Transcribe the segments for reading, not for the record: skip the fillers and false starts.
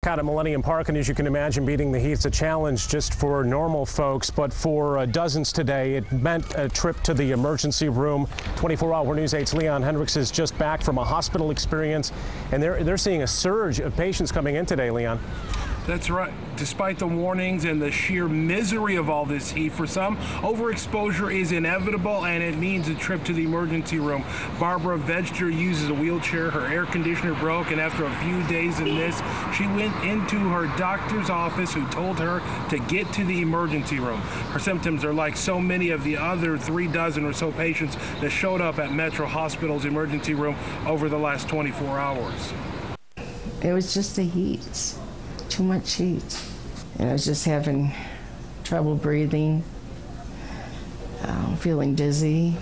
out at Millennium Park, and as you can imagine, beating the heat's a challenge just for normal folks, but for dozens today, it meant a trip to the emergency room. 24-hour News 8's Leon Hendricks is just back from a hospital experience, and they're seeing a surge of patients coming in today, Leon. That's right. Despite the warnings and the sheer misery of all this heat, for some, overexposure is inevitable, and it means a trip to the emergency room. Barbara Vegter uses a wheelchair. Her air conditioner broke, and after a few days in this, she went into her doctor's office, who told her to get to the emergency room. Her symptoms are like so many of the other 36 or so patients that showed up at Metro Hospital's emergency room over the last 24 hours. It was just the heat. Too much heat. And I was just having trouble breathing, feeling dizzy,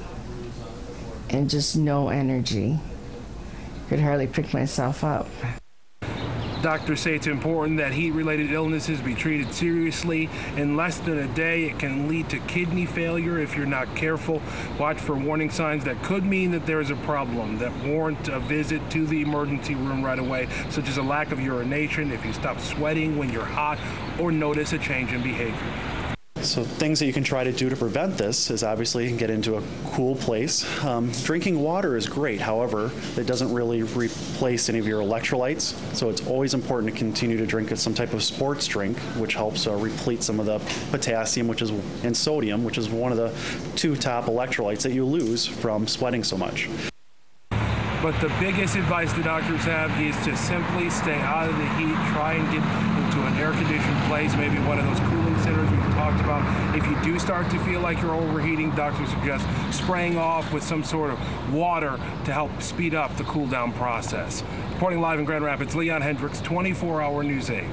and just no energy. Could hardly pick myself up. Doctors say it's important that heat-related illnesses be treated seriously. In less than a day, it can lead to kidney failure if you're not careful. Watch for warning signs that could mean that there is a problem that warrant a visit to the emergency room right away, such as a lack of urination, if you stop sweating when you're hot, or notice a change in behavior. So things that you can try to do to prevent this is obviously you can get into a cool place. Drinking water is great. However, it doesn't really replace any of your electrolytes. So it's always important to continue to drink some type of sports drink, which helps replete some of the potassium, and sodium, which is one of the two top electrolytes that you lose from sweating so much. But the biggest advice the doctors have is to simply stay out of the heat. Try and get into an air-conditioned place, maybe one of those cooling centers we've talked about. If you do start to feel like you're overheating, doctors suggest spraying off with some sort of water to help speed up the cool-down process. Reporting live in Grand Rapids, Leon Hendricks, 24-hour News 8.